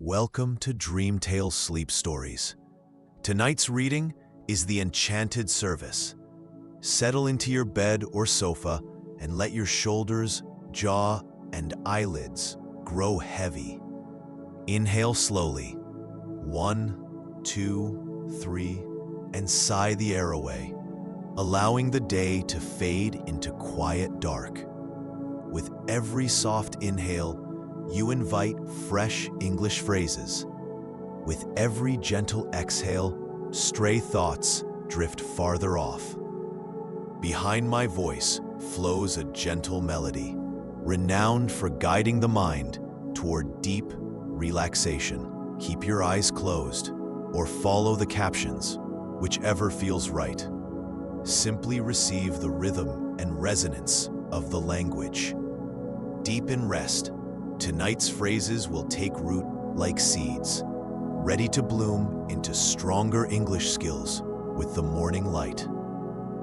Welcome to Dreamtale Sleep Stories. Tonight's reading is The Enchanted Service. Settle into your bed or sofa and let your shoulders, jaw, and eyelids grow heavy. Inhale slowly. 1, 2, 3, and sigh the air away, allowing the day to fade into quiet dark. With every soft inhale, you invite fresh English phrases. With every gentle exhale, stray thoughts drift farther off. Behind my voice flows a gentle melody, renowned for guiding the mind toward deep relaxation. Keep your eyes closed or follow the captions, whichever feels right. Simply receive the rhythm and resonance of the language. Deep in rest, tonight's phrases will take root like seeds, ready to bloom into stronger English skills with the morning light.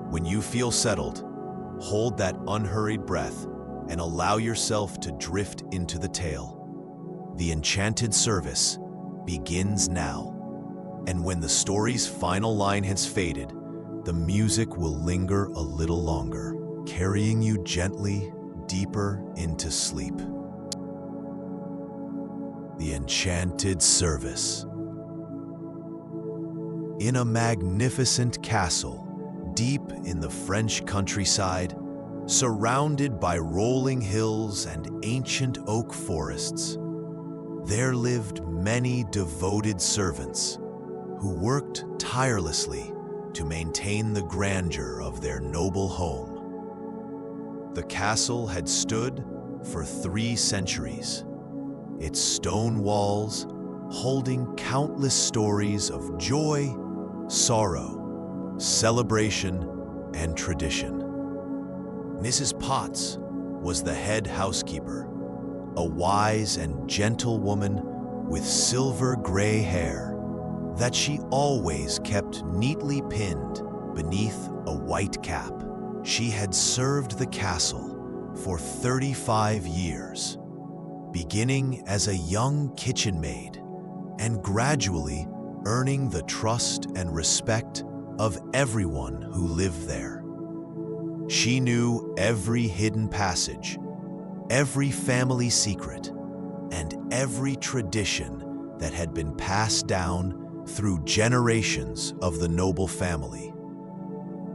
When you feel settled, hold that unhurried breath and allow yourself to drift into the tale. The Enchanted Service begins now, and when the story's final line has faded, the music will linger a little longer, carrying you gently deeper into sleep. The Enchanted Service. In a magnificent castle, deep in the French countryside, surrounded by rolling hills and ancient oak forests, there lived many devoted servants who worked tirelessly to maintain the grandeur of their noble home. The castle had stood for 3 centuries, its stone walls holding countless stories of joy, sorrow, celebration, and tradition. Mrs. Potts was the head housekeeper, a wise and gentle woman with silver gray hair that she always kept neatly pinned beneath a white cap. She had served the castle for 35 years, beginning as a young kitchen maid and gradually earning the trust and respect of everyone who lived there. She knew every hidden passage, every family secret, and every tradition that had been passed down through generations of the noble family.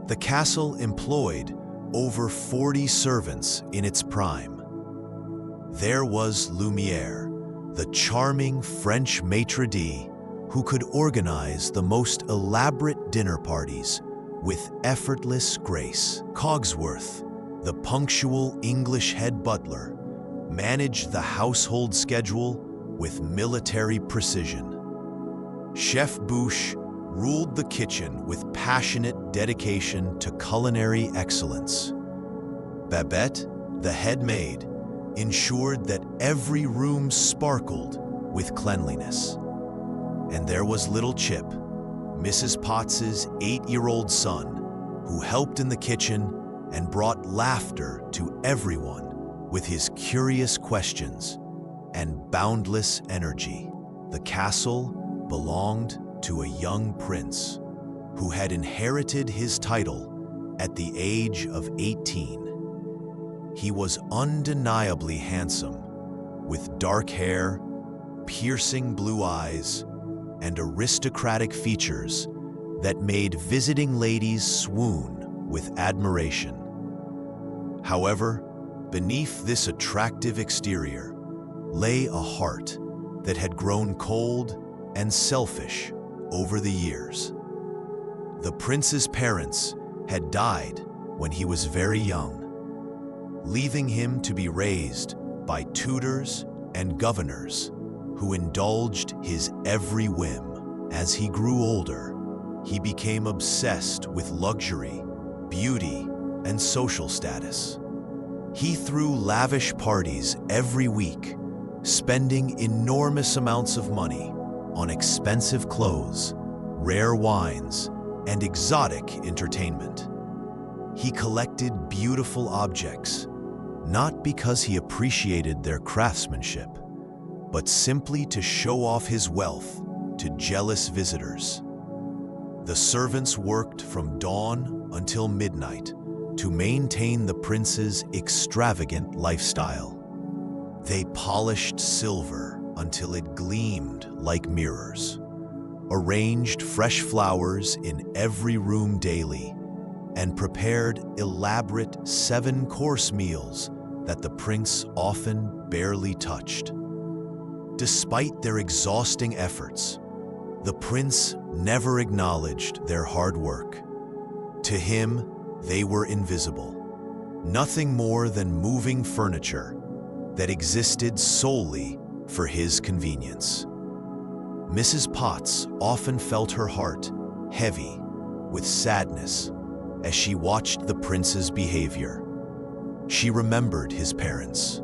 The castle employed over 40 servants in its prime. There was Lumiere, the charming French maitre d' who could organize the most elaborate dinner parties with effortless grace. Cogsworth, the punctual English head butler, managed the household schedule with military precision. Chef Bouche ruled the kitchen with passionate dedication to culinary excellence. Babette, the head maid, ensured that every room sparkled with cleanliness. And there was little Chip, Mrs. Potts's 8-year-old son, who helped in the kitchen and brought laughter to everyone with his curious questions and boundless energy. The castle belonged to a young prince who had inherited his title at the age of 18. He was undeniably handsome, with dark hair, piercing blue eyes, and aristocratic features that made visiting ladies swoon with admiration. However, beneath this attractive exterior lay a heart that had grown cold and selfish over the years. The prince's parents had died when he was very young, leaving him to be raised by tutors and governors who indulged his every whim. As he grew older, he became obsessed with luxury, beauty, and social status. He threw lavish parties every week, spending enormous amounts of money on expensive clothes, rare wines, and exotic entertainment. He collected beautiful objects, not because he appreciated their craftsmanship, but simply to show off his wealth to jealous visitors. The servants worked from dawn until midnight to maintain the prince's extravagant lifestyle. They polished silver until it gleamed like mirrors, arranged fresh flowers in every room daily, and prepared elaborate 7-course meals that the prince often barely touched. Despite their exhausting efforts, the prince never acknowledged their hard work. To him, they were invisible, nothing more than moving furniture that existed solely for his convenience. Mrs. Potts often felt her heart heavy with sadness as she watched the prince's behavior. She remembered his parents,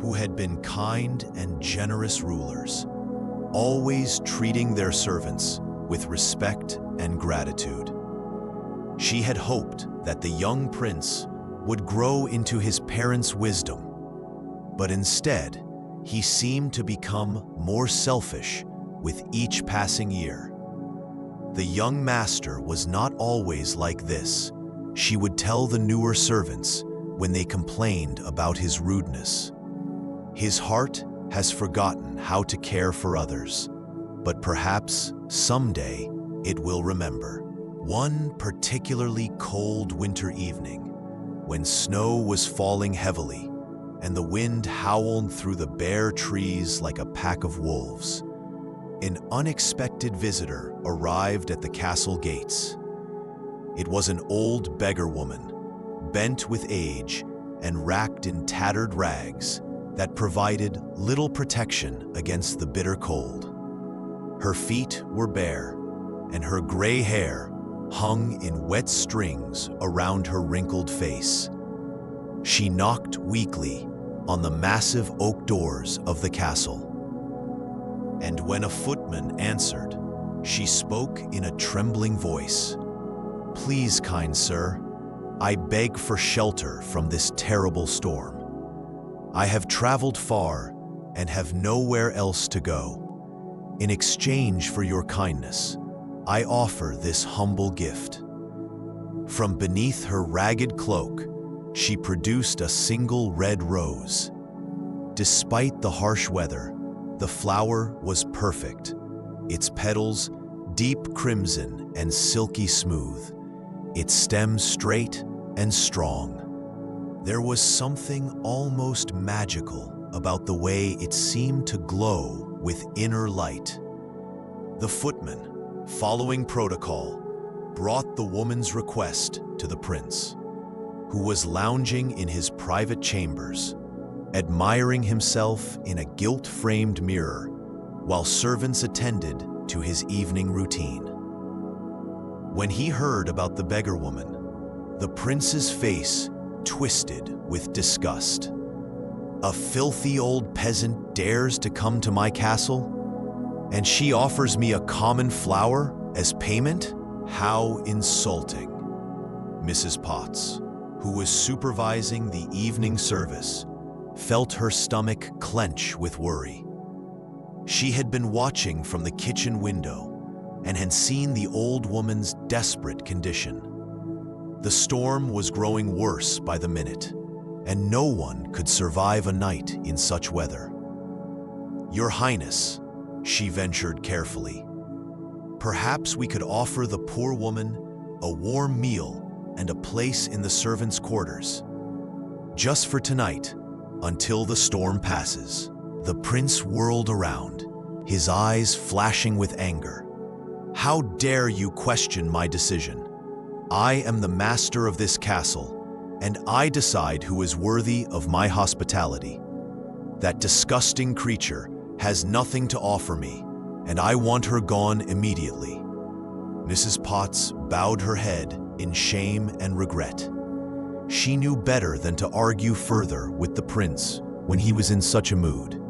who had been kind and generous rulers, always treating their servants with respect and gratitude. She had hoped that the young prince would grow into his parents' wisdom, but instead, he seemed to become more selfish with each passing year. The young master was not always like this, she would tell the newer servants when they complained about his rudeness. His heart has forgotten how to care for others, but perhaps someday it will remember. One particularly cold winter evening, when snow was falling heavily and the wind howled through the bare trees like a pack of wolves, an unexpected visitor arrived at the castle gates. It was an old beggar woman, bent with age and wrapped in tattered rags that provided little protection against the bitter cold. Her feet were bare, and her gray hair hung in wet strings around her wrinkled face. She knocked weakly on the massive oak doors of the castle. And when a footman answered, she spoke in a trembling voice. "Please, kind sir, I beg for shelter from this terrible storm. I have traveled far and have nowhere else to go. In exchange for your kindness, I offer this humble gift." From beneath her ragged cloak, she produced a single red rose. Despite the harsh weather, the flower was perfect, its petals deep crimson and silky smooth, its stem straight and strong. There was something almost magical about the way it seemed to glow with inner light. The footman, following protocol, brought the woman's request to the prince, who was lounging in his private chambers, admiring himself in a gilt-framed mirror while servants attended to his evening routine. When he heard about the beggar woman, the prince's face twisted with disgust. "A filthy old peasant dares to come to my castle, and she offers me a common flower as payment? How insulting." Mrs. Potts, who was supervising the evening service, felt her stomach clench with worry. She had been watching from the kitchen window and had seen the old woman's desperate condition. The storm was growing worse by the minute, and no one could survive a night in such weather. "Your Highness," she ventured carefully, "perhaps we could offer the poor woman a warm meal and a place in the servants' quarters, just for tonight, until the storm passes." The prince whirled around, his eyes flashing with anger. "How dare you question my decision? I am the master of this castle, and I decide who is worthy of my hospitality. That disgusting creature has nothing to offer me, and I want her gone immediately." Mrs. Potts bowed her head in shame and regret. She knew better than to argue further with the prince when he was in such a mood.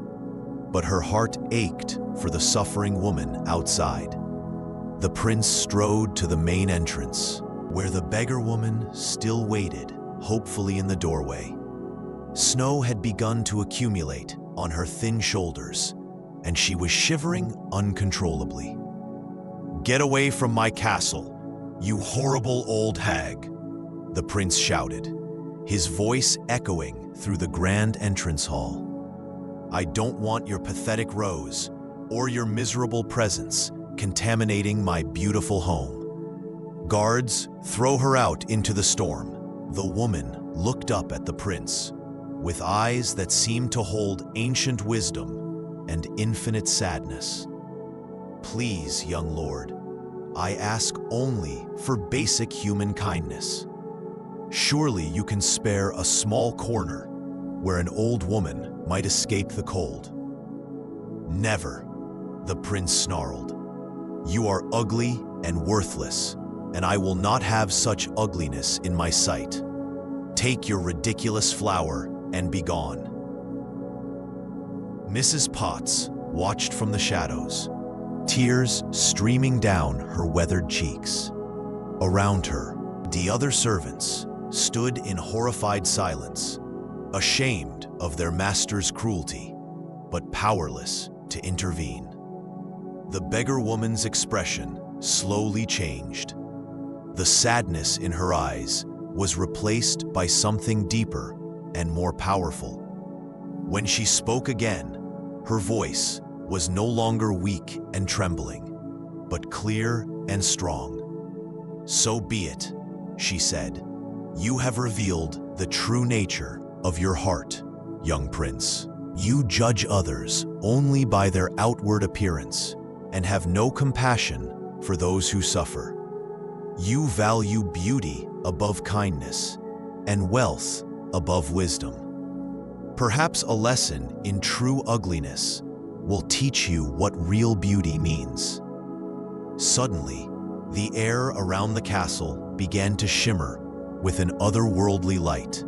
But her heart ached for the suffering woman outside. The prince strode to the main entrance, where the beggar woman still waited, hopefully in the doorway. Snow had begun to accumulate on her thin shoulders, and she was shivering uncontrollably. "Get away from my castle, you horrible old hag," the prince shouted, his voice echoing through the grand entrance hall. "I don't want your pathetic rose or your miserable presence contaminating my beautiful home. Guards, throw her out into the storm." The woman looked up at the prince with eyes that seemed to hold ancient wisdom and infinite sadness. "Please, young lord, I ask only for basic human kindness. Surely you can spare a small corner where an old woman might escape the cold." "Never," the prince snarled. "You are ugly and worthless, and I will not have such ugliness in my sight. Take your ridiculous flower and be gone." Mrs. Potts watched from the shadows, tears streaming down her weathered cheeks. Around her, the other servants stood in horrified silence, ashamed of their master's cruelty, but powerless to intervene. The beggar woman's expression slowly changed. The sadness in her eyes was replaced by something deeper and more powerful. When she spoke again, her voice was no longer weak and trembling, but clear and strong. "So be it," she said. "You have revealed the true nature of your heart, young prince. You judge others only by their outward appearance and have no compassion for those who suffer. You value beauty above kindness and wealth above wisdom. Perhaps a lesson in true ugliness will teach you what real beauty means." Suddenly, the air around the castle began to shimmer with an otherworldly light.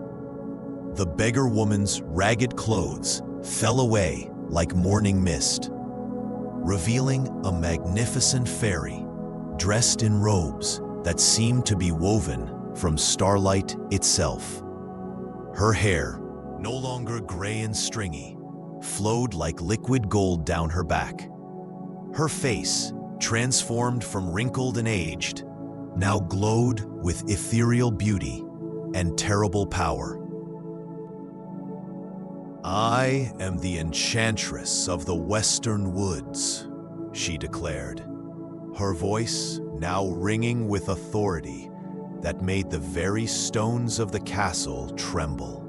The beggar woman's ragged clothes fell away like morning mist, revealing a magnificent fairy dressed in robes that seemed to be woven from starlight itself. Her hair, no longer gray and stringy, flowed like liquid gold down her back. Her face, transformed from wrinkled and aged, now glowed with ethereal beauty and terrible power. "I am the enchantress of the western woods," she declared, her voice now ringing with authority that made the very stones of the castle tremble.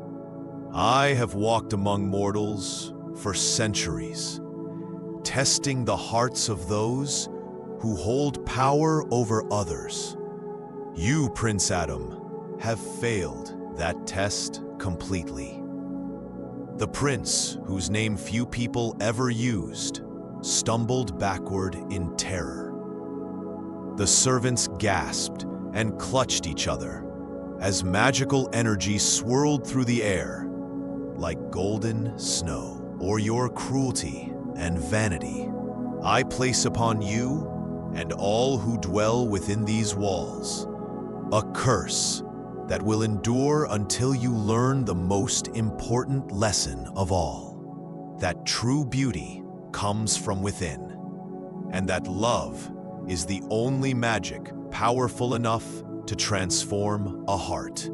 "I have walked among mortals for centuries, testing the hearts of those who hold power over others. You, Prince Adam, have failed that test completely." The prince, whose name few people ever used, stumbled backward in terror. The servants gasped and clutched each other as magical energy swirled through the air like golden snow. "Or your cruelty and vanity, I place upon you and all who dwell within these walls a curse that will endure until you learn the most important lesson of all, that true beauty comes from within, and that love is the only magic powerful enough to transform a heart."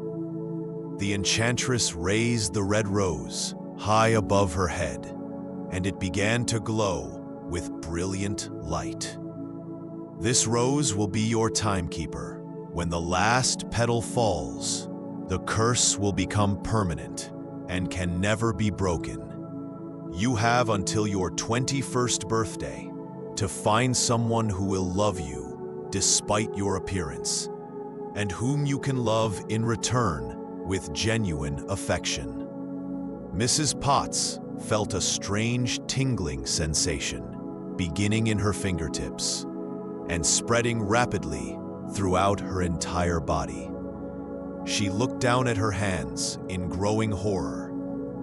The enchantress raised the red rose high above her head, and it began to glow with brilliant light. "This rose will be your timekeeper. When the last petal falls, the curse will become permanent and can never be broken. You have until your 21st birthday to find someone who will love you despite your appearance, and whom you can love in return with genuine affection." Mrs. Potts felt a strange tingling sensation beginning in her fingertips and spreading rapidly throughout her entire body. She looked down at her hands in growing horror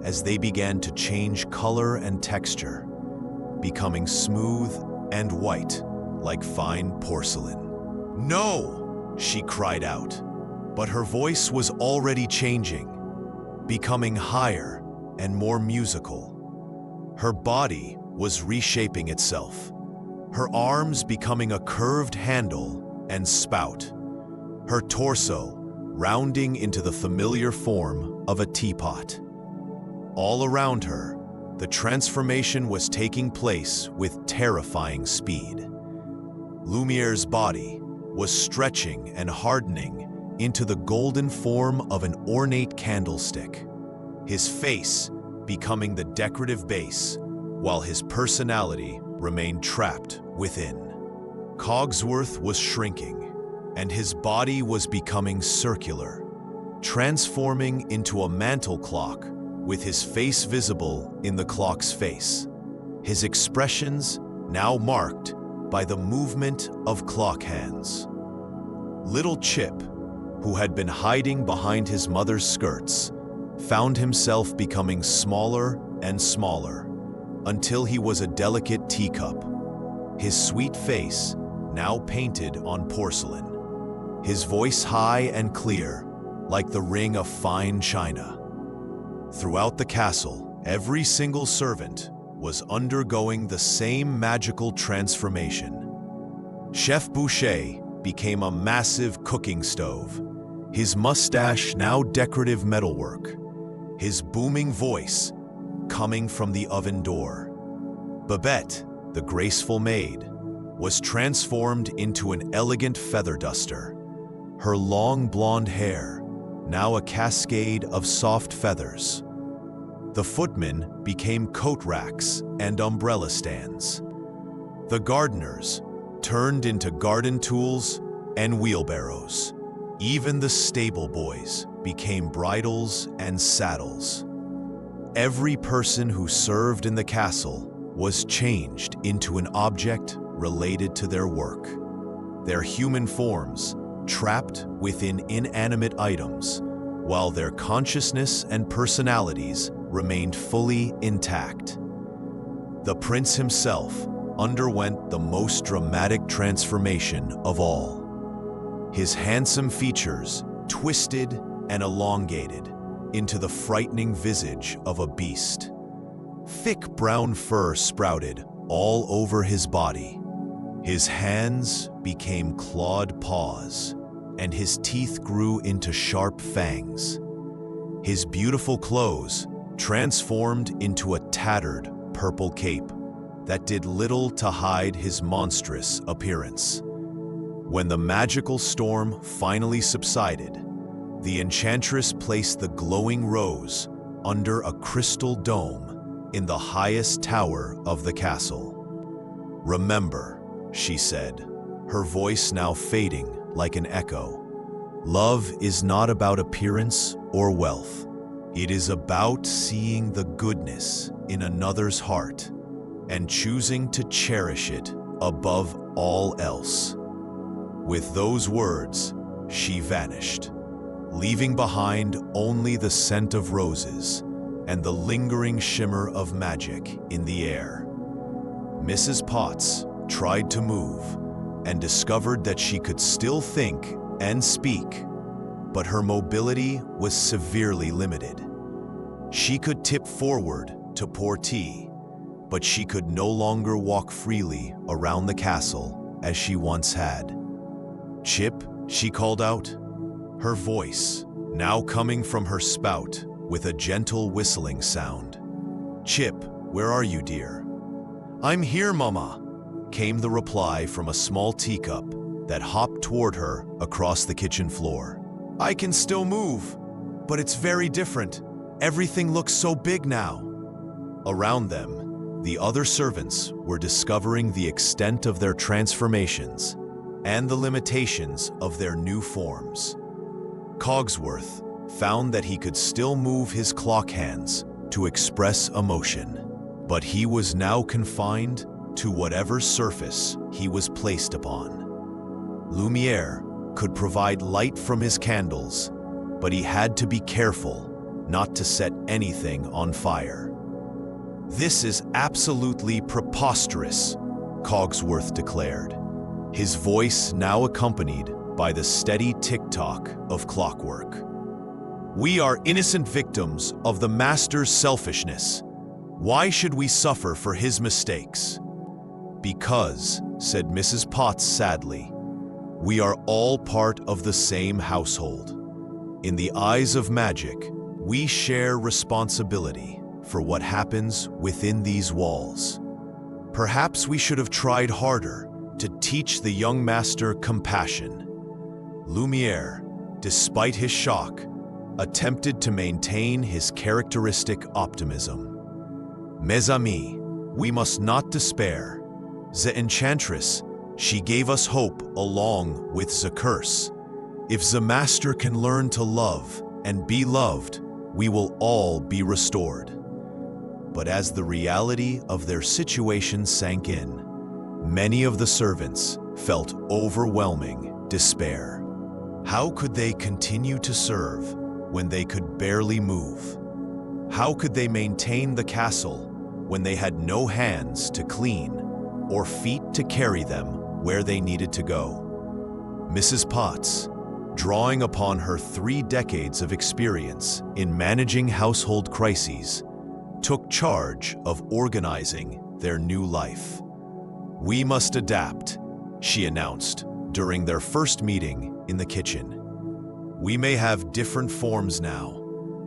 as they began to change color and texture, becoming smooth and white like fine porcelain. "No!" she cried out, but her voice was already changing, becoming higher and more musical. Her body was reshaping itself, her arms becoming a curved handle and spout, her torso rounding into the familiar form of a teapot. All around her, the transformation was taking place with terrifying speed. Lumiere's body was stretching and hardening into the golden form of an ornate candlestick, his face becoming the decorative base, while his personality remained trapped within. Cogsworth was shrinking, and his body was becoming circular, transforming into a mantle clock with his face visible in the clock's face, his expressions now marked by the movement of clock hands. Little Chip, who had been hiding behind his mother's skirts, found himself becoming smaller and smaller until he was a delicate teacup, his sweet face now painted on porcelain, his voice high and clear like the ring of fine china. Throughout the castle, every single servant was undergoing the same magical transformation. Chef Boucher became a massive cooking stove, his mustache now decorative metalwork, his booming voice coming from the oven door. Babette, the graceful maid, was transformed into an elegant feather duster, her long blonde hair now a cascade of soft feathers. The footmen became coat racks and umbrella stands. The gardeners turned into garden tools and wheelbarrows. Even the stable boys became bridles and saddles. Every person who served in the castle was changed into an object related to their work, their human forms trapped within inanimate items, while their consciousness and personalities remained fully intact. The prince himself underwent the most dramatic transformation of all. His handsome features twisted and elongated into the frightening visage of a beast. Thick brown fur sprouted all over his body. His hands became clawed paws, and his teeth grew into sharp fangs. His beautiful clothes transformed into a tattered purple cape that did little to hide his monstrous appearance. When the magical storm finally subsided, the enchantress placed the glowing rose under a crystal dome in the highest tower of the castle. "Remember," she said, her voice now fading like an echo, "love is not about appearance or wealth. It is about seeing the goodness in another's heart and choosing to cherish it above all else." With those words, she vanished, leaving behind only the scent of roses and the lingering shimmer of magic in the air. Mrs. Potts tried to move and discovered that she could still think and speak, but her mobility was severely limited. She could tip forward to pour tea, but she could no longer walk freely around the castle as she once had. "Chip," she called out, her voice now coming from her spout with a gentle whistling sound. "Chip, where are you, dear?" "I'm here, Mama," came the reply from a small teacup that hopped toward her across the kitchen floor. "I can still move, but it's very different. Everything looks so big now." Around them, the other servants were discovering the extent of their transformations and the limitations of their new forms. Cogsworth found that he could still move his clock hands to express emotion, but he was now confined to whatever surface he was placed upon. Lumiere could provide light from his candles, but he had to be careful not to set anything on fire. "This is absolutely preposterous," Cogsworth declared, his voice now accompanied by the steady tick-tock of clockwork. "We are innocent victims of the master's selfishness. Why should we suffer for his mistakes? Because, said Mrs. Potts sadly, we are all part of the same household. In the eyes of magic, we share responsibility for what happens within these walls. Perhaps we should have tried harder to teach the young master compassion. Lumiere, despite his shock, attempted to maintain his characteristic optimism. Mes amis, we must not despair. The enchantress, she gave us hope along with the curse. If the master can learn to love and be loved, we will all be restored. But as the reality of their situation sank in, many of the servants felt overwhelming despair. How could they continue to serve when they could barely move? How could they maintain the castle when they had no hands to clean or feet to carry them where they needed to go? Mrs. Potts, drawing upon her 3 decades of experience in managing household crises, took charge of organizing their new life. We must adapt, she announced during their first meeting in the kitchen. We may have different forms now,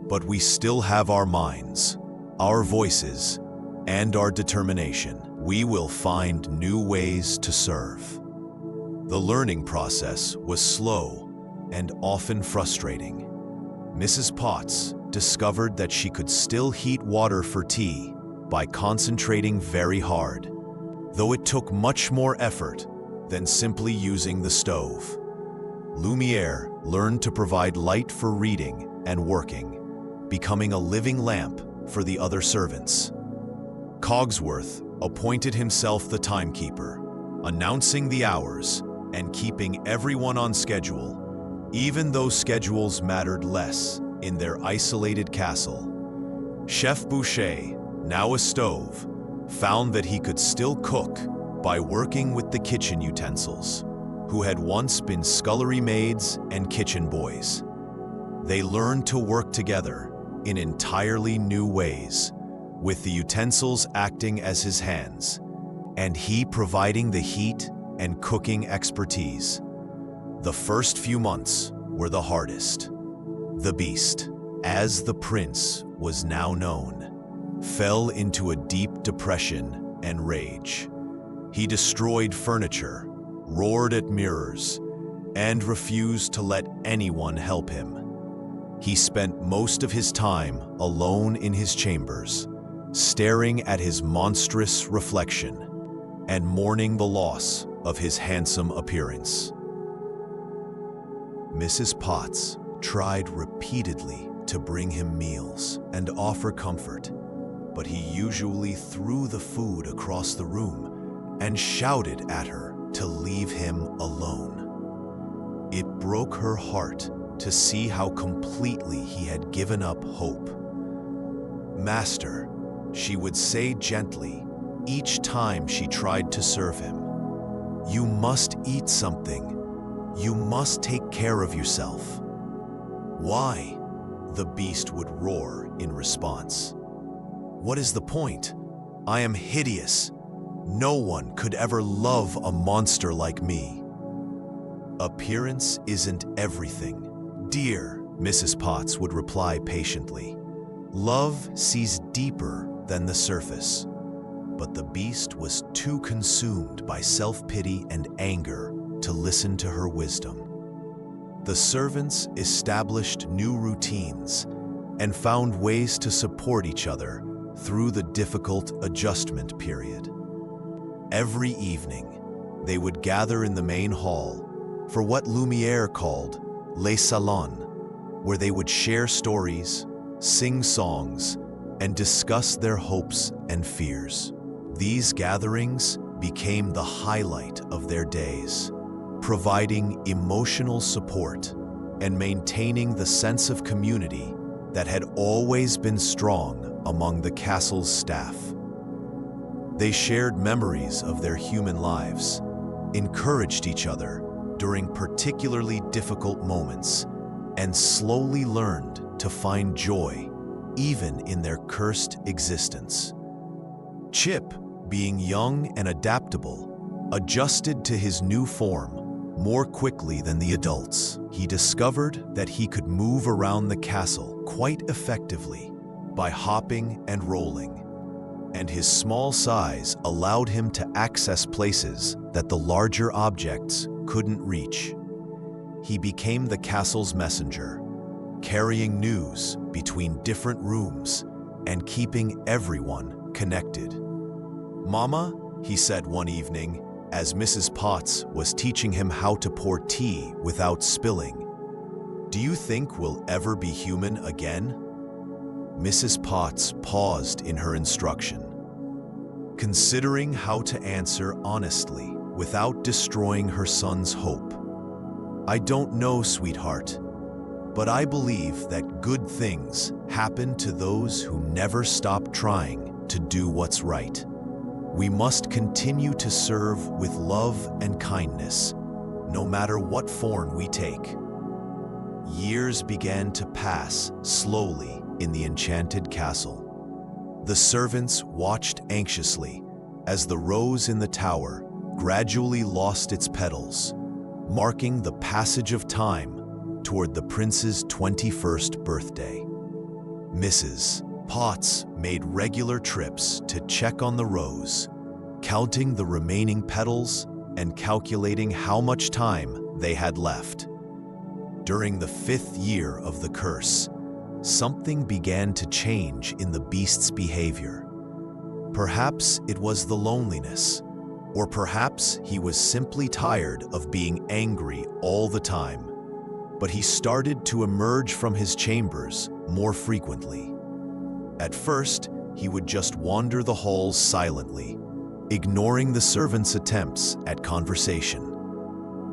but we still have our minds, our voices, and our determination. We will find new ways to serve. The learning process was slow and often frustrating. Mrs. Potts discovered that she could still heat water for tea by concentrating very hard, though it took much more effort than simply using the stove. Lumiere learned to provide light for reading and working, becoming a living lamp for the other servants. Cogsworth appointed himself the timekeeper, announcing the hours and keeping everyone on schedule, even though schedules mattered less in their isolated castle. Chef Boucher, now a stove, found that he could still cook by working with the kitchen utensils, who had once been scullery maids and kitchen boys. They learned to work together in entirely new ways, with the utensils acting as his hands, and he providing the heat and cooking expertise. The first few months were the hardest. The beast, as the prince was now known, fell into a deep depression and rage. He destroyed furniture, roared at mirrors, and refused to let anyone help him. He spent most of his time alone in his chambers, staring at his monstrous reflection and mourning the loss of his handsome appearance. Mrs. Potts tried repeatedly to bring him meals and offer comfort, but he usually threw the food across the room and shouted at her to leave him alone. It broke her heart to see how completely he had given up hope. "Master," she would say gently each time she tried to serve him, "you must eat something. You must take care of yourself." "Why?" the beast would roar in response. "What is the point? I am hideous. No one could ever love a monster like me." "Appearance isn't everything, dear," Mrs. Potts would reply patiently. "Love sees deeper than the surface." But the beast was too consumed by self-pity and anger to listen to her wisdom. The servants established new routines and found ways to support each other through the difficult adjustment period. Every evening, they would gather in the main hall for what Lumiere called les salons, where they would share stories, sing songs, and discuss their hopes and fears. These gatherings became the highlight of their days, providing emotional support and maintaining the sense of community that had always been strong among the castle's staff. They shared memories of their human lives, encouraged each other during particularly difficult moments, and slowly learned to find joy even in their cursed existence. Chip, being young and adaptable, adjusted to his new form more quickly than the adults. He discovered that he could move around the castle quite effectively by hopping and rolling, and his small size allowed him to access places that the larger objects couldn't reach. He became the castle's messenger, carrying news between different rooms and keeping everyone connected. "Mama," he said one evening, as Mrs. Potts was teaching him how to pour tea without spilling, "do you think we'll ever be human again?" Mrs. Potts paused in her instruction, considering how to answer honestly without destroying her son's hope. "I don't know, sweetheart, but I believe that good things happen to those who never stop trying to do what's right. We must continue to serve with love and kindness, no matter what form we take." Years began to pass slowly in the enchanted castle. The servants watched anxiously as the rose in the tower gradually lost its petals, marking the passage of time toward the prince's 21st birthday. Mrs. Potts made regular trips to check on the rose, counting the remaining petals and calculating how much time they had left. During the 5th year of the curse, something began to change in the beast's behavior. Perhaps it was the loneliness, or perhaps he was simply tired of being angry all the time. But he started to emerge from his chambers more frequently. At first, he would just wander the halls silently, ignoring the servants' attempts at conversation.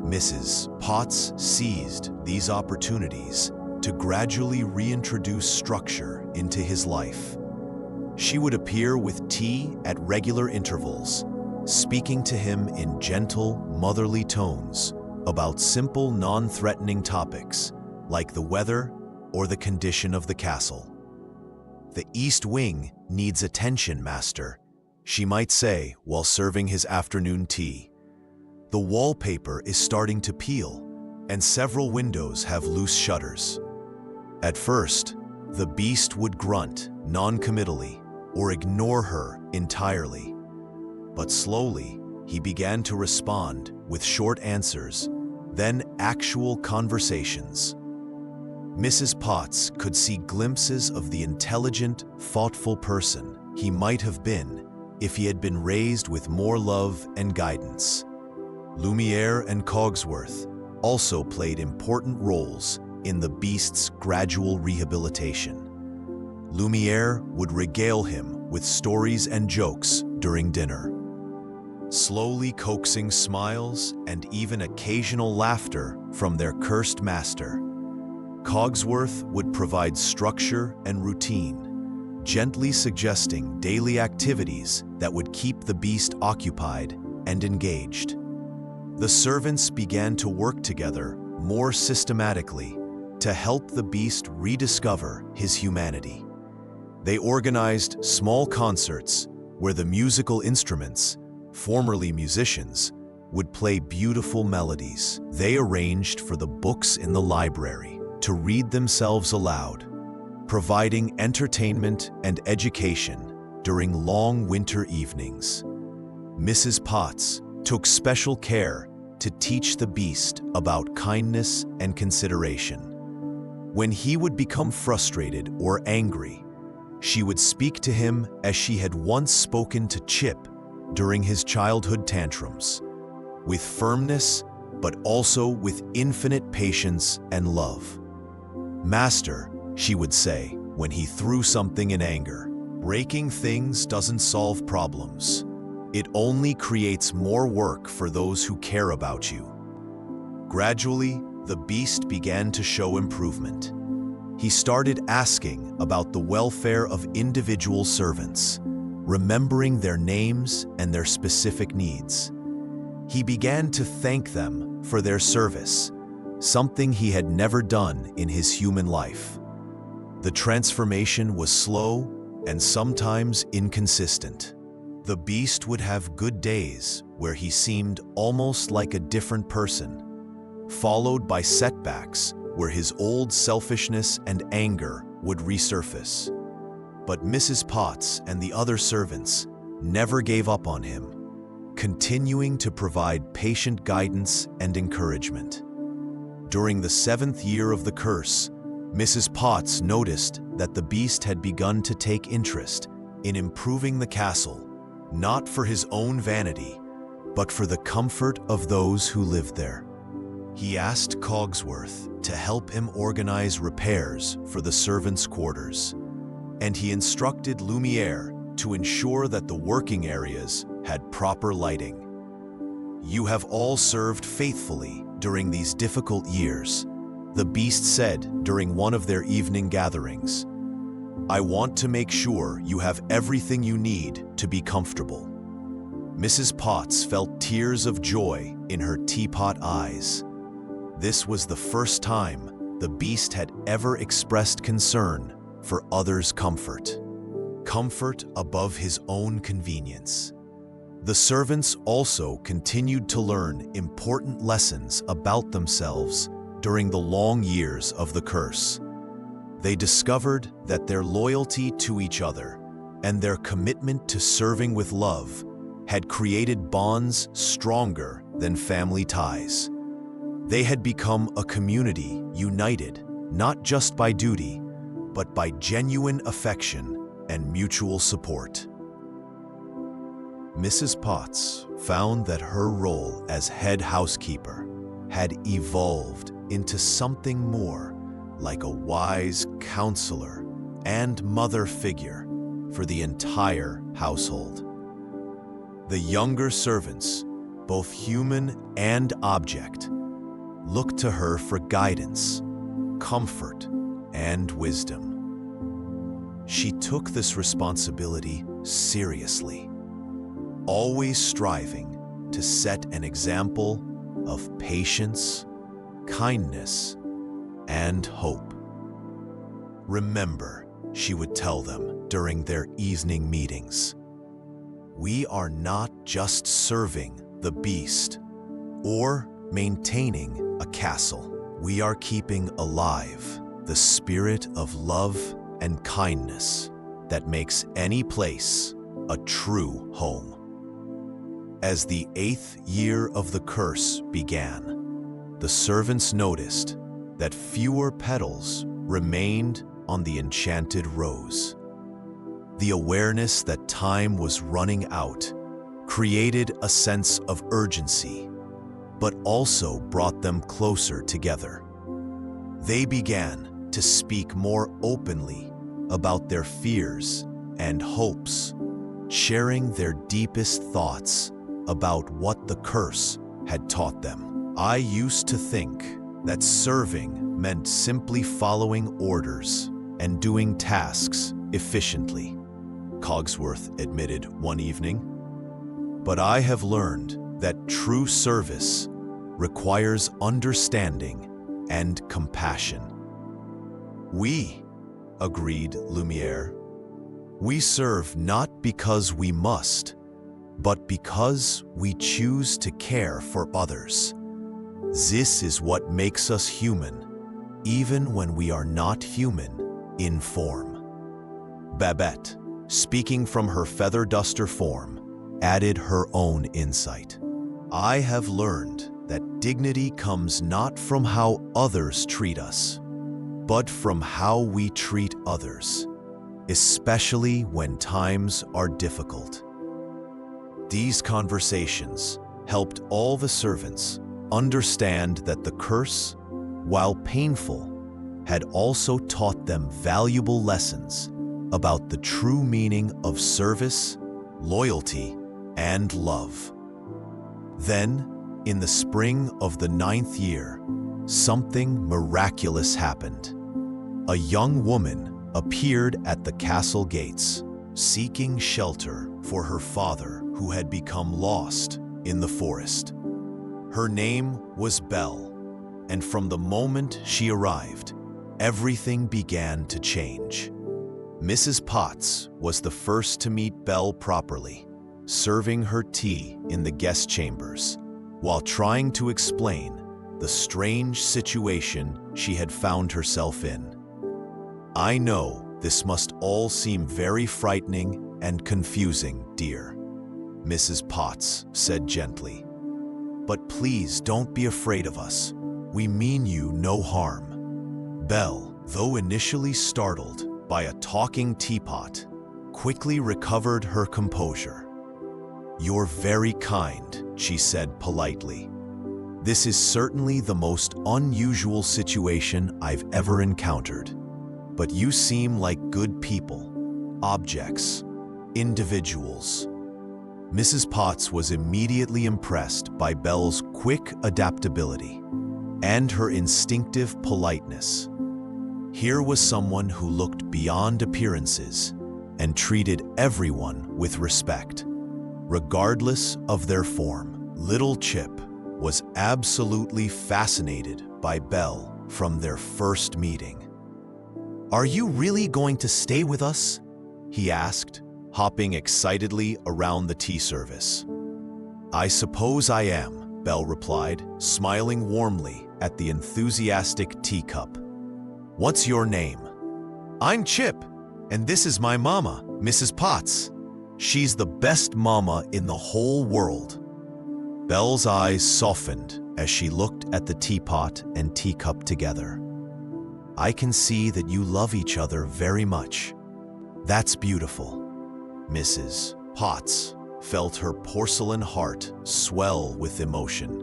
Mrs. Potts seized these opportunities to gradually reintroduce structure into his life. She would appear with tea at regular intervals, speaking to him in gentle, motherly tones about simple, non-threatening topics like the weather or the condition of the castle. "The East Wing needs attention, Master," she might say while serving his afternoon tea. "The wallpaper is starting to peel, and several windows have loose shutters." At first, the beast would grunt non-committally or ignore her entirely. But slowly, he began to respond with short answers, then actual conversations. Mrs. Potts could see glimpses of the intelligent, thoughtful person he might have been if he had been raised with more love and guidance. Lumiere and Cogsworth also played important roles in the beast's gradual rehabilitation. Lumiere would regale him with stories and jokes during dinner, slowly coaxing smiles and even occasional laughter from their cursed master. Cogsworth would provide structure and routine, gently suggesting daily activities that would keep the beast occupied and engaged. The servants began to work together more systematically to help the beast rediscover his humanity. They organized small concerts where the musical instruments, formerly musicians, would play beautiful melodies. They arranged for the books in the library to read themselves aloud, providing entertainment and education during long winter evenings. Mrs. Potts took special care to teach the beast about kindness and consideration. When he would become frustrated or angry, she would speak to him as she had once spoken to Chip during his childhood tantrums, with firmness, but also with infinite patience and love. "Master," she would say when he threw something in anger, "breaking things doesn't solve problems. It only creates more work for those who care about you." Gradually, the beast began to show improvement. He started asking about the welfare of individual servants, remembering their names and their specific needs. He began to thank them for their service, something he had never done in his human life. The transformation was slow and sometimes inconsistent. The beast would have good days where he seemed almost like a different person, followed by setbacks where his old selfishness and anger would resurface. But Mrs. Potts and the other servants never gave up on him, continuing to provide patient guidance and encouragement. During the 7th year of the curse, Mrs. Potts noticed that the beast had begun to take interest in improving the castle, not for his own vanity, but for the comfort of those who lived there. He asked Cogsworth to help him organize repairs for the servants' quarters, and he instructed Lumiere to ensure that the working areas had proper lighting. "You have all served faithfully during these difficult years," the beast said during one of their evening gatherings. "I want to make sure you have everything you need to be comfortable." Mrs. Potts felt tears of joy in her teapot eyes. This was the first time the beast had ever expressed concern for others' comfort above his own convenience. The servants also continued to learn important lessons about themselves during the long years of the curse. They discovered that their loyalty to each other and their commitment to serving with love had created bonds stronger than family ties. They had become a community united not just by duty, but by genuine affection and mutual support. Mrs. Potts found that her role as head housekeeper had evolved into something more like a wise counselor and mother figure for the entire household. The younger servants, both human and object, looked to her for guidance, comfort, and wisdom. She took this responsibility seriously, always striving to set an example of patience, kindness, and hope. "Remember," she would tell them during their evening meetings, "we are not just serving the beast or maintaining a castle. We are keeping alive the spirit of love and kindness that makes any place a true home." As the 8th year of the curse began, the servants noticed that fewer petals remained on the enchanted rose. The awareness that time was running out created a sense of urgency, but also brought them closer together. They began to speak more openly about their fears and hopes, sharing their deepest thoughts about what the curse had taught them. "I used to think that serving meant simply following orders and doing tasks efficiently," Cogsworth admitted one evening. "But I have learned that true service requires understanding and compassion." "We," agreed Lumiere, "we serve not because we must, but because we choose to care for others. This is what makes us human, even when we are not human in form." Babette, speaking from her feather duster form, added her own insight. "I have learned that dignity comes not from how others treat us, but from how we treat others, especially when times are difficult." These conversations helped all the servants understand that the curse, while painful, had also taught them valuable lessons about the true meaning of service, loyalty, and love. Then, in the spring of the 9th year, something miraculous happened. A young woman appeared at the castle gates, seeking shelter for her father who had become lost in the forest. Her name was Belle, and from the moment she arrived, everything began to change. Mrs. Potts was the first to meet Belle properly, serving her tea in the guest chambers, while trying to explain the strange situation she had found herself in. "I know this must all seem very frightening and confusing, dear," Mrs. Potts said gently. "But please don't be afraid of us. We mean you no harm." Belle, though initially startled by a talking teapot, quickly recovered her composure. "You're very kind," she said politely. "This is certainly the most unusual situation I've ever encountered. But you seem like good people, objects, individuals." Mrs. Potts was immediately impressed by Belle's quick adaptability and her instinctive politeness. Here was someone who looked beyond appearances and treated everyone with respect, regardless of their form. Little Chip was absolutely fascinated by Belle from their first meeting. "Are you really going to stay with us?" he asked, hopping excitedly around the tea service. "I suppose I am," Belle replied, smiling warmly at the enthusiastic teacup. "What's your name?" "I'm Chip, and this is my mama, Mrs. Potts. She's the best mama in the whole world." Belle's eyes softened as she looked at the teapot and teacup together. "I can see that you love each other very much. That's beautiful." Mrs. Potts felt her porcelain heart swell with emotion.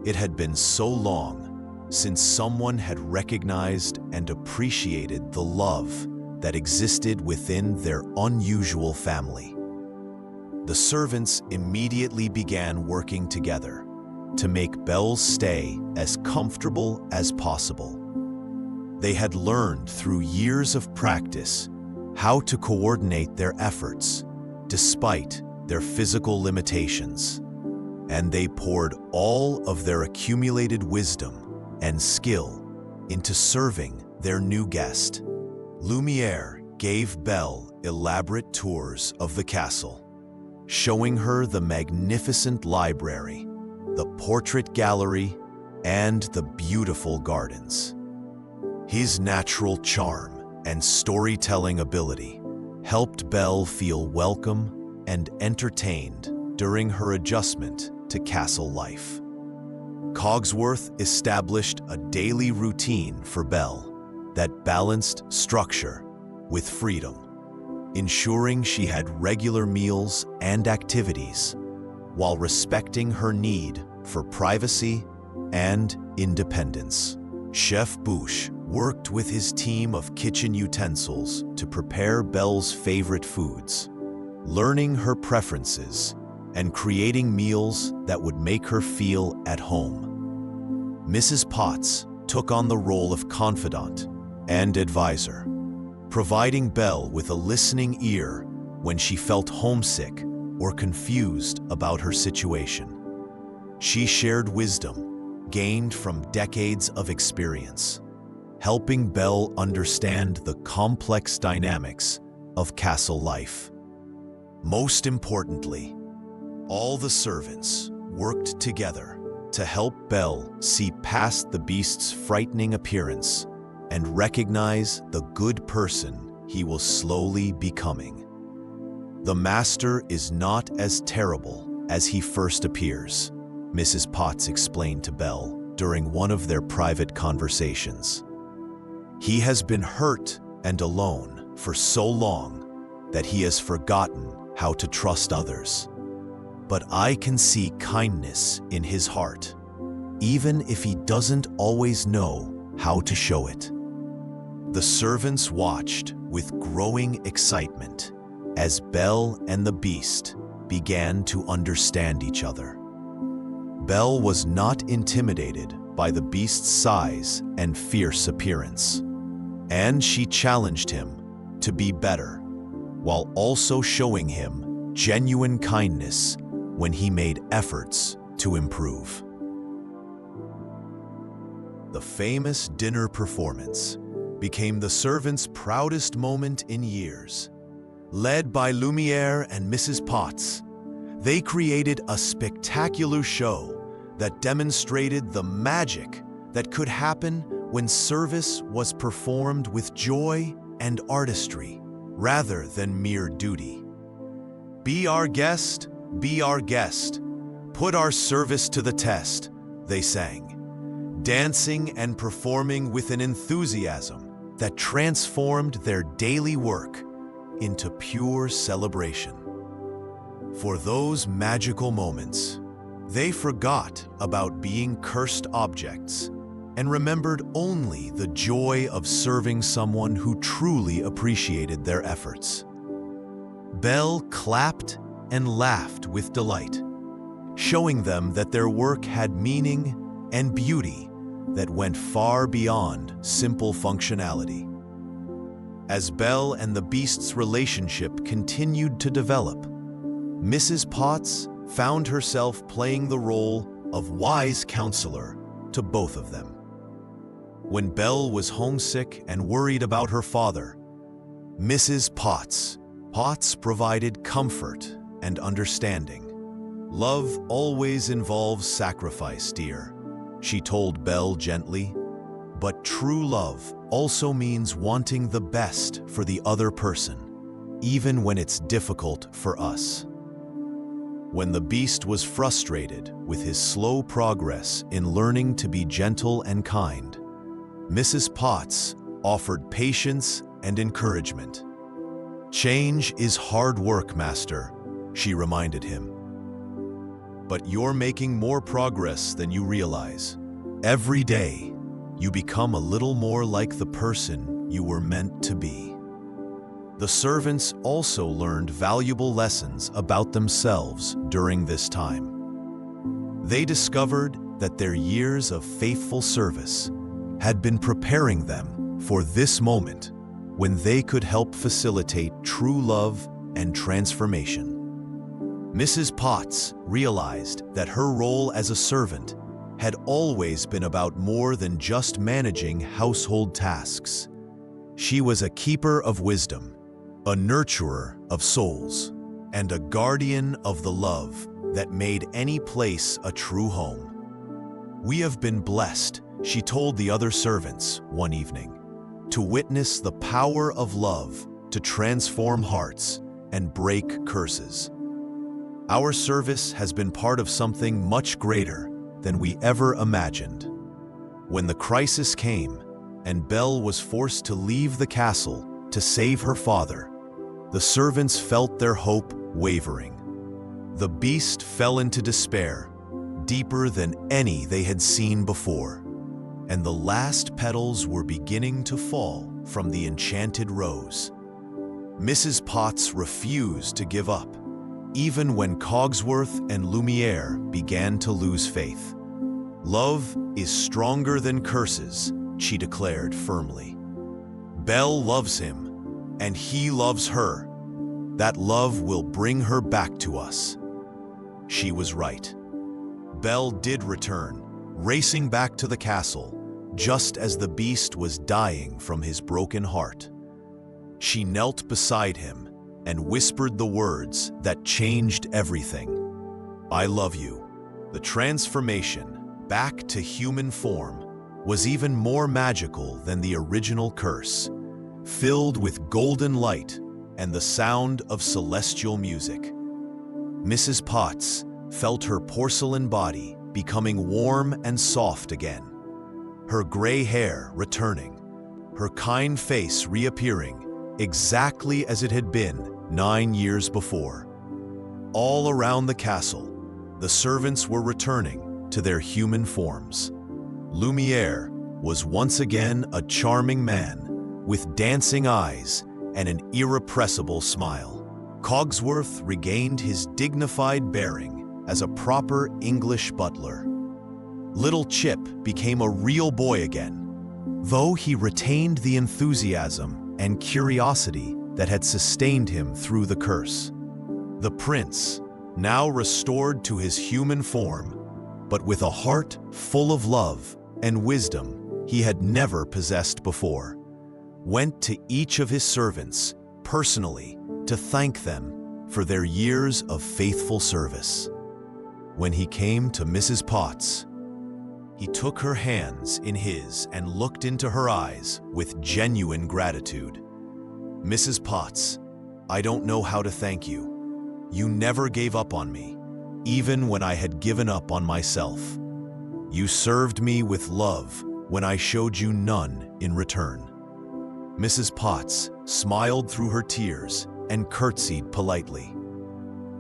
It had been so long since someone had recognized and appreciated the love that existed within their unusual family. The servants immediately began working together to make Belle's stay as comfortable as possible. They had learned through years of practice how to coordinate their efforts despite their physical limitations, and they poured all of their accumulated wisdom and skill into serving their new guest. Lumiere gave Belle elaborate tours of the castle, showing her the magnificent library, the portrait gallery, and the beautiful gardens. His natural charm and storytelling ability helped Belle feel welcome and entertained during her adjustment to castle life. Cogsworth established a daily routine for Belle that balanced structure with freedom, ensuring she had regular meals and activities while respecting her need for privacy and independence. Chef Bouche worked with his team of kitchen utensils to prepare Belle's favorite foods, learning her preferences and creating meals that would make her feel at home. Mrs. Potts took on the role of confidant and advisor, providing Belle with a listening ear when she felt homesick or confused about her situation. She shared wisdom gained from decades of experience, helping Belle understand the complex dynamics of castle life. Most importantly, all the servants worked together to help Belle see past the beast's frightening appearance and recognize the good person he was slowly becoming. "The master is not as terrible as he first appears," Mrs. Potts explained to Belle during one of their private conversations. "He has been hurt and alone for so long that he has forgotten how to trust others. But I can see kindness in his heart, even if he doesn't always know how to show it." The servants watched with growing excitement as Belle and the beast began to understand each other. Belle was not intimidated by the beast's size and fierce appearance, and she challenged him to be better, while also showing him genuine kindness when he made efforts to improve. The famous dinner performance became the servants' proudest moment in years. Led by Lumiere and Mrs. Potts, They created a spectacular show that demonstrated the magic that could happen when service was performed with joy and artistry, rather than mere duty. Be our guest, be our guest. Put our service to the test, they sang, dancing and performing with an enthusiasm that transformed their daily work into pure celebration. For those magical moments, they forgot about being cursed objects and remembered only the joy of serving someone who truly appreciated their efforts. Belle clapped and laughed with delight, showing them that their work had meaning and beauty that went far beyond simple functionality. As Belle and the Beast's relationship continued to develop, Mrs. Potts found herself playing the role of wise counselor to both of them. When Belle was homesick and worried about her father, Mrs. Potts provided comfort and understanding. Love always involves sacrifice, dear, she told Belle gently. But true love also means wanting the best for the other person, even when it's difficult for us. When the Beast was frustrated with his slow progress in learning to be gentle and kind, Mrs. Potts offered patience and encouragement. Change is hard work, Master, she reminded him. But you're making more progress than you realize. Every day, you become a little more like the person you were meant to be. The servants also learned valuable lessons about themselves during this time. They discovered that their years of faithful service had been preparing them for this moment when they could help facilitate true love and transformation. Mrs. Potts realized that her role as a servant had always been about more than just managing household tasks. She was a keeper of wisdom, a nurturer of souls, and a guardian of the love that made any place a true home. We have been blessed, she told the other servants one evening, to witness the power of love to transform hearts and break curses. Our service has been part of something much greater than we ever imagined. When the crisis came and Belle was forced to leave the castle to save her father, the servants felt their hope wavering. The Beast fell into despair, deeper than any they had seen before, and the last petals were beginning to fall from the enchanted rose. Mrs. Potts refused to give up, even when Cogsworth and Lumiere began to lose faith. Love is stronger than curses, she declared firmly. Belle loves him, and he loves her. That love will bring her back to us. She was right. Belle did return, racing back to the castle, just as the Beast was dying from his broken heart. She knelt beside him and whispered the words that changed everything. I love you. The transformation back to human form was even more magical than the original curse, filled with golden light and the sound of celestial music. Mrs. Potts felt her porcelain body becoming warm and soft again, her gray hair returning, her kind face reappearing exactly as it had been 9 years before. All around the castle, the servants were returning to their human forms. Lumiere was once again a charming man with dancing eyes and an irrepressible smile. Cogsworth regained his dignified bearing as a proper English butler. Little Chip became a real boy again, though he retained the enthusiasm and curiosity that had sustained him through the curse. The prince, now restored to his human form, but with a heart full of love and wisdom he had never possessed before, went to each of his servants personally to thank them for their years of faithful service. When he came to Mrs. Potts, he took her hands in his and looked into her eyes with genuine gratitude. "Mrs. Potts, I don't know how to thank you. You never gave up on me, even when I had given up on myself. You served me with love when I showed you none in return." Mrs. Potts smiled through her tears and curtsied politely.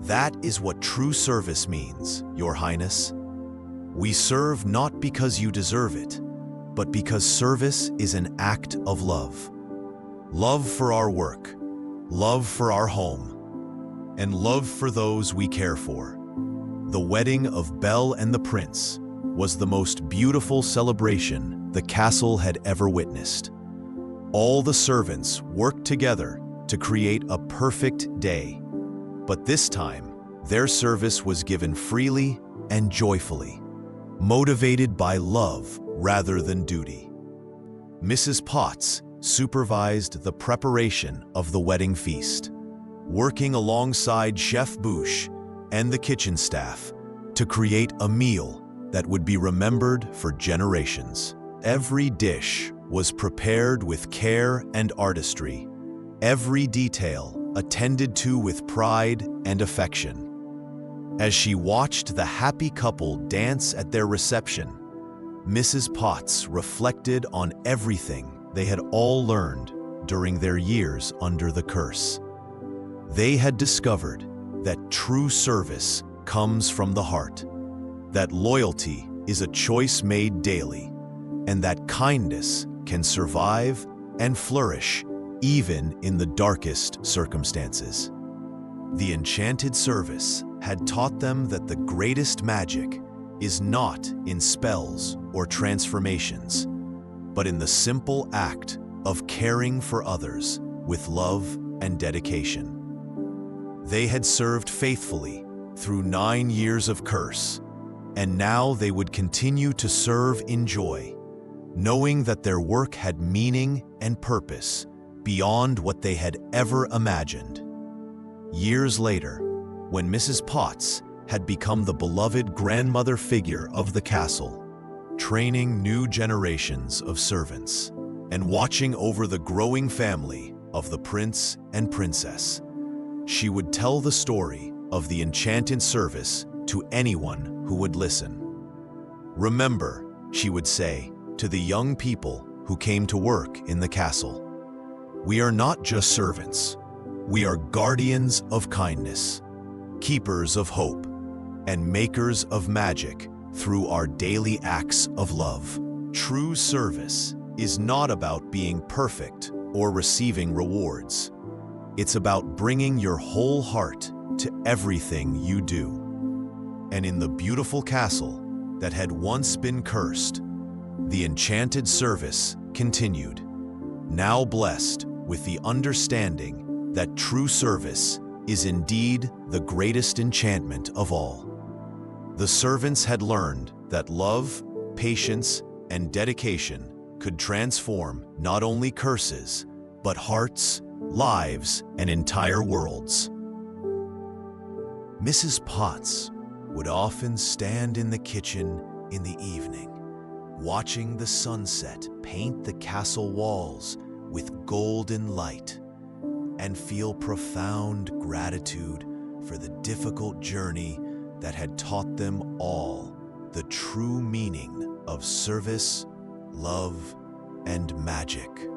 "That is what true service means, Your Highness. We serve not because you deserve it, but because service is an act of love. Love for our work, love for our home, and love for those we care for." The wedding of Belle and the prince was the most beautiful celebration the castle had ever witnessed. All the servants worked together to create a perfect day, but this time their service was given freely and joyfully, motivated by love rather than duty. Mrs. Potts supervised the preparation of the wedding feast, working alongside Chef Bouche and the kitchen staff to create a meal that would be remembered for generations. Every dish was prepared with care and artistry, every detail attended to with pride and affection. As she watched the happy couple dance at their reception, Mrs. Potts reflected on everything they had all learned during their years under the curse. They had discovered that true service comes from the heart, that loyalty is a choice made daily, and that kindness can survive and flourish even in the darkest circumstances. The Enchanted Service had taught them that the greatest magic is not in spells or transformations, but in the simple act of caring for others with love and dedication. They had served faithfully through 9 years of curse, and now they would continue to serve in joy, knowing that their work had meaning and purpose beyond what they had ever imagined. Years later, when Mrs. Potts had become the beloved grandmother figure of the castle, training new generations of servants and watching over the growing family of the prince and princess, she would tell the story of the Enchanted Service to anyone who would listen. "Remember," she would say to the young people who came to work in the castle, "we are not just servants. We are guardians of kindness, keepers of hope, and makers of magic through our daily acts of love." True service is not about being perfect or receiving rewards. It's about bringing your whole heart to everything you do. And in the beautiful castle that had once been cursed, the Enchanted Service continued, now blessed with the understanding that true service is indeed the greatest enchantment of all. The servants had learned that love, patience, and dedication could transform not only curses, but hearts, lives, and entire worlds. Mrs. Potts would often stand in the kitchen in the evening, watching the sunset paint the castle walls with golden light, and feel profound gratitude for the difficult journey that had taught them all the true meaning of service, love, and magic.